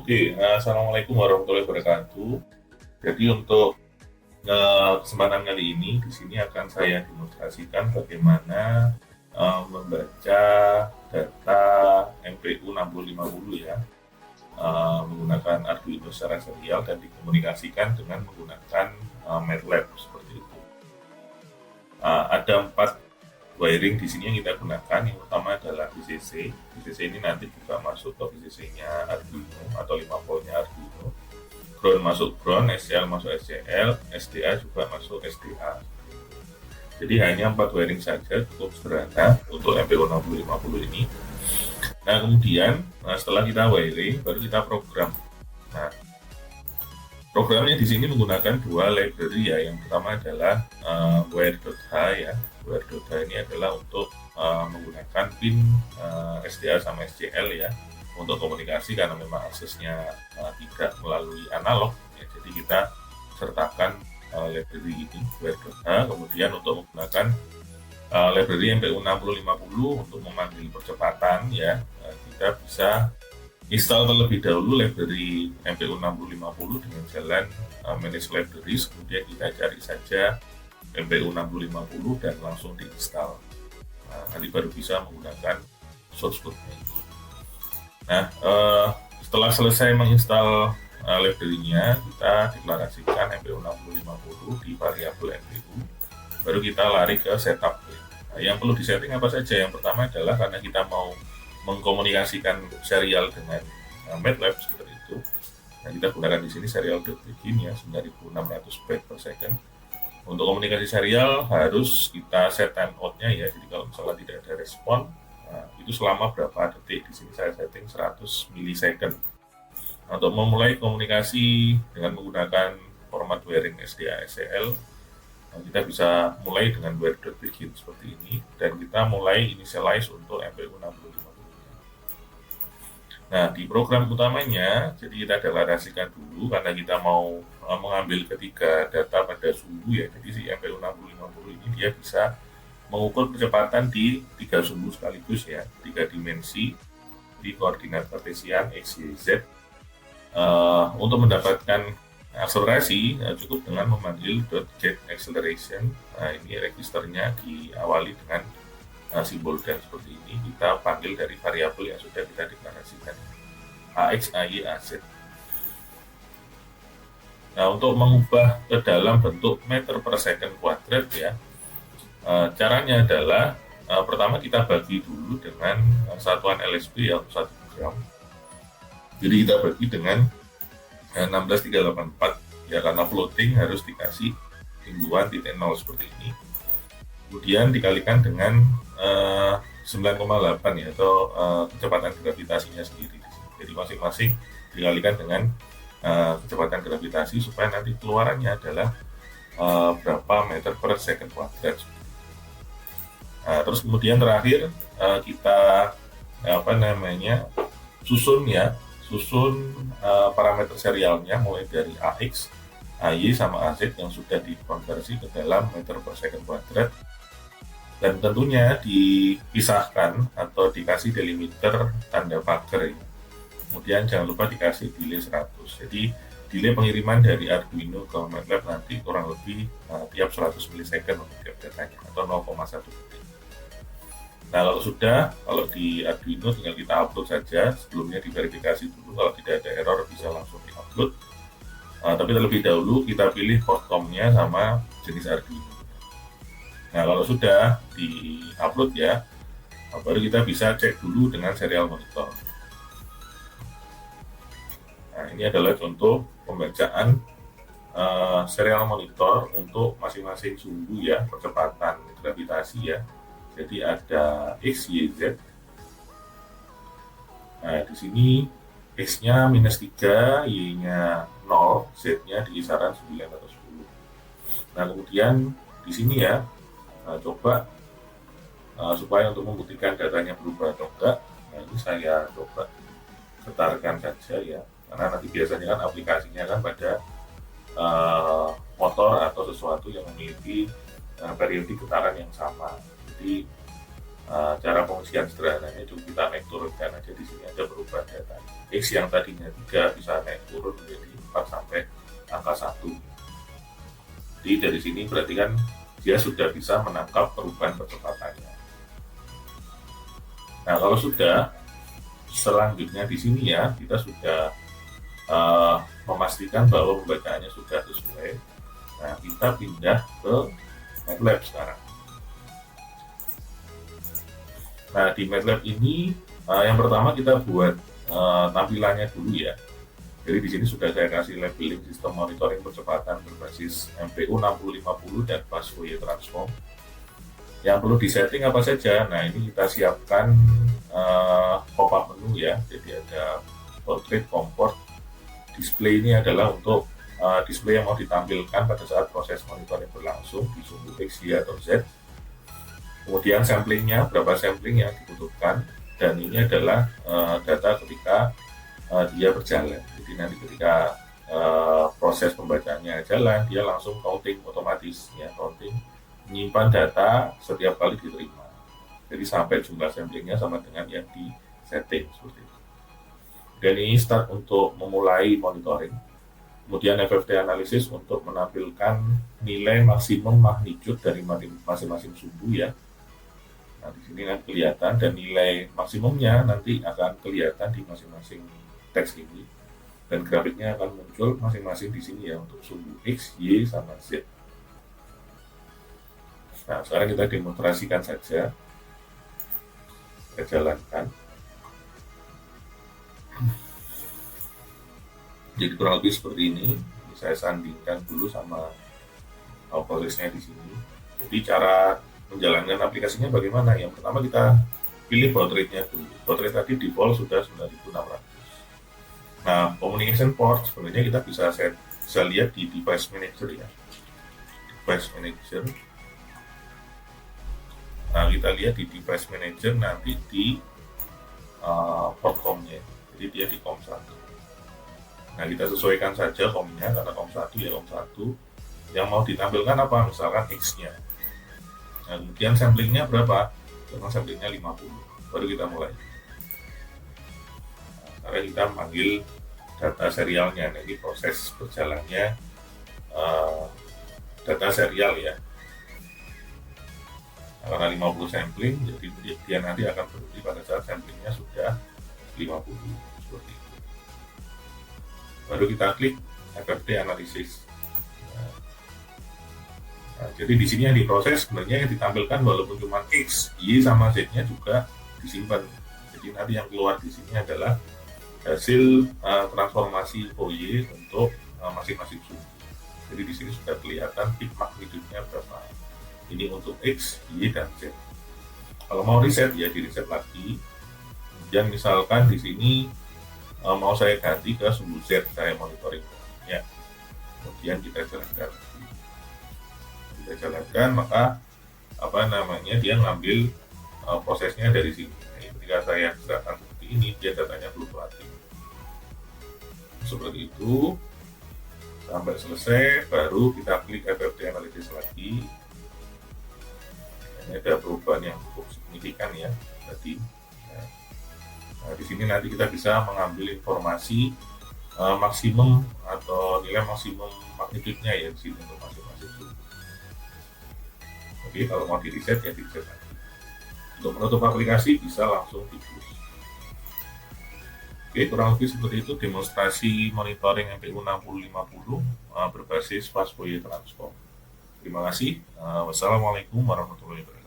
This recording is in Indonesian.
Oke, Assalamualaikum warahmatullahi wabarakatuh. Jadi untuk kesempatan kali ini di sini akan saya demonstrasikan bagaimana membaca data MPU 6050 ya, menggunakan Arduino secara serial dan dikomunikasikan dengan menggunakan MATLAB seperti itu. Ada 4 wiring di sini yang kita gunakan. Yang pertama adalah VCC. VCC ini nanti juga masuk ke VCC-nya Arduino atau 5 voltnya Arduino. Ground masuk ground, SCL masuk SCL, SDA juga masuk SDA. Jadi hanya 4 wiring saja, cukup sederhana untuk MPU 6050 ini. Nah kemudian setelah kita wiring, baru kita program. Nah, programnya di sini menggunakan 2 library ya. Yang pertama adalah wire.h ya. Wire.h ini adalah untuk menggunakan pin SDA sama SCL ya, untuk komunikasi karena memang aksesnya tidak melalui analog ya. Jadi kita sertakan library ini wire.h. Kemudian untuk menggunakan library MPU 6050 untuk memanggil percepatan ya, kita bisa install terlebih dahulu library MPU 6050 dengan jalan manage libraries. Kemudian kita cari saja MPU 6050 dan langsung diinstal. Nanti baru bisa menggunakan source code-nya. Nah, setelah selesai menginstal library-nya, kita deklarasikan MPU 6050 di variabel MPU. Baru kita lari ke setup. Nah, yang perlu disetting apa saja? Yang pertama adalah karena kita mau mengkomunikasikan serial dengan MATLAB seperti itu. Nah, kita gunakan di sini serial.begin ya, 9600 byte per second. Untuk komunikasi serial harus kita set timeout-nya ya. Jadi kalau misalnya tidak ada respon, itu selama berapa detik. Di sini saya setting 100 millisecond. Untuk memulai komunikasi dengan menggunakan format wiring SDA SCL, kita bisa mulai dengan wire.begin seperti ini, dan kita mulai initialize untuk MPU 6050. Nah, di program utamanya, jadi kita deklarasikan dulu karena kita mau mengambil ketiga data pada sumbu ya. Jadi si MPU 6050 ini dia bisa mengukur kecepatan di 3 sumbu sekaligus ya, 3 dimensi di koordinat kartesian X, Y, Z. Untuk mendapatkan akselerasi cukup dengan memanggil .get acceleration. Nah, ini registernya diawali dengan simbol dan seperti ini. Kita panggil dari variabel yang sudah kita deklarasikan, AX, AY, AZ. Nah, untuk mengubah ke dalam bentuk meter per second kuadrat ya, caranya adalah pertama kita bagi dulu dengan satuan LSB ya, 1 gram. Jadi kita bagi dengan 16384 ya, karena floating harus dikasih tingguan titik 0 seperti ini. Kemudian dikalikan dengan 9,8 ya, atau kecepatan gravitasinya sendiri. Jadi masing-masing dikalikan dengan kecepatan gravitasi supaya nanti keluarannya adalah berapa meter per second kuadrat. Nah, terus kemudian terakhir kita susun parameter serialnya mulai dari AX, AY sama AZ yang sudah dikonversi ke dalam meter per second kuadrat, dan tentunya dipisahkan atau dikasih delimiter tanda pagar ya. Kemudian jangan lupa dikasih delay 100. Jadi delay pengiriman dari Arduino ke MATLAB nanti kurang lebih tiap 100 millisecond untuk tiap datanya, atau 0,1 detik. Nah, kalau di Arduino tinggal kita upload saja. Sebelumnya diverifikasi dulu, kalau tidak ada error bisa langsung di-upload. Tapi terlebih dahulu kita pilih port-com-nya sama jenis Arduino. Nah, kalau sudah di-upload ya, baru kita bisa cek dulu dengan serial monitor. Nah, ini adalah contoh pembacaan serial monitor untuk masing-masing sumbu ya, percepatan gravitasi ya. Jadi ada X, Y, Z. Nah, di sini X-nya -3, Y-nya 0, Z-nya di kisaran 9 atau 10. Nah, kemudian di sini ya, coba supaya untuk membuktikan datanya berubah atau enggak. Nah, ini saya coba getarkan saja ya, karena nanti biasanya kan aplikasinya kan pada motor atau sesuatu yang memiliki periodik getaran yang sama. Jadi Cara pengisian sederhananya itu kita naik turunkan aja. Di sini ada perubahan data. X yang tadinya 3 bisa naik turun menjadi 4 sampai angka 1. Jadi dari sini berarti kan dia sudah bisa menangkap perubahan percepatannya. Nah, kalau sudah, selanjutnya di sini ya kita sudah memastikan bahwa pembacaannya sudah sesuai. Nah, kita pindah ke MATLAB sekarang. Nah, di MATLAB ini yang pertama kita buat tampilannya dulu ya. Jadi di sini sudah saya kasih labeling sistem monitoring percepatan berbasis MPU 6050 dan fast Fourier transform. Yang perlu disetting apa saja? Nah, ini kita siapkan pop-up menu ya. Jadi ada portrait, comfort, display. Ini adalah untuk display yang mau ditampilkan pada saat proses monitoring berlangsung di sumbu X, Y, atau Z. Kemudian samplingnya, berapa sampling yang dibutuhkan, dan ini adalah data ketika dia berjalan. Jadi nanti ketika proses pembacaannya jalan, dia langsung counting otomatis, ya, counting, menyimpan data setiap kali diterima. Jadi sampai jumlah samplingnya sama dengan yang di setting seperti itu. Dan ini start untuk memulai monitoring. Kemudian FFT analisis untuk menampilkan nilai maksimum magnitude dari masing-masing sumbu ya. Nah, di sini kan kelihatan, dan nilai maksimumnya nanti akan kelihatan di masing-masing teks ini, dan grafiknya akan muncul masing-masing di sini ya untuk sumbu X, Y, sama Z. Nah, sekarang kita demonstrasikan saja, kita jalankan. Jadi kurang lebih seperti ini. Saya sandingkan dulu sama prosesnya di sini. Jadi cara menjalankan aplikasinya bagaimana? Yang pertama kita pilih baud rate-nya dulu. Baud rate tadi default sudah 9600. Nah, communication port sebenarnya kita bisa lihat di device manager ya. Device manager. Nah, kita lihat di device manager nanti di port com-nya. Jadi dia di COM 1. Nah, kita sesuaikan saja COM-nya, karena COM 1 ya COM 1. Yang mau ditampilkan apa? Misalkan X-nya. Nah, kemudian samplingnya berapa? Karena samplingnya 50. Baru kita mulai. Nah, karena kita panggil data serialnya. Nah, ini proses berjalannya data serial ya. Nah, karena 50 sampling, jadi dia nanti akan berhenti pada saat samplingnya sudah 50. Seperti itu. Baru kita klik FFT analisis. Nah, jadi di sini yang diproses sebenarnya yang ditampilkan walaupun cuma X, Y, sama Z-nya juga disimpan. Jadi nanti yang keluar di sini adalah hasil transformasi Fourier untuk masing-masing sumbu. Jadi di sini sudah kelihatan peak magnitude-nya berapa. Ini untuk X, Y, dan Z. Kalau mau reset ya di reset lagi. Dan misalkan di sini mau saya ganti ke sumbu Z, saya monitoring ya. Kemudian kita jalankan, maka dia ngambil prosesnya dari sini. Nah, ketika saya gerakan seperti ini, dia datanya fluktuatif seperti itu sampai selesai. Baru kita klik FFT analisis lagi. Ini ada perubahan yang cukup signifikan ya tadi. Nah, di sini nanti kita bisa mengambil informasi maksimum atau nilai maksimum magnitude-nya ya di sini untuk masing-masing sumbu. Oke, kalau mau di reset ya di reset lagi. Untuk menutup aplikasi bisa langsung di close. Oke, kurang lebih seperti itu demonstrasi monitoring MPU 6050 berbasis fast Fourier transform. Terima kasih. Wassalamualaikum warahmatullahi wabarakatuh.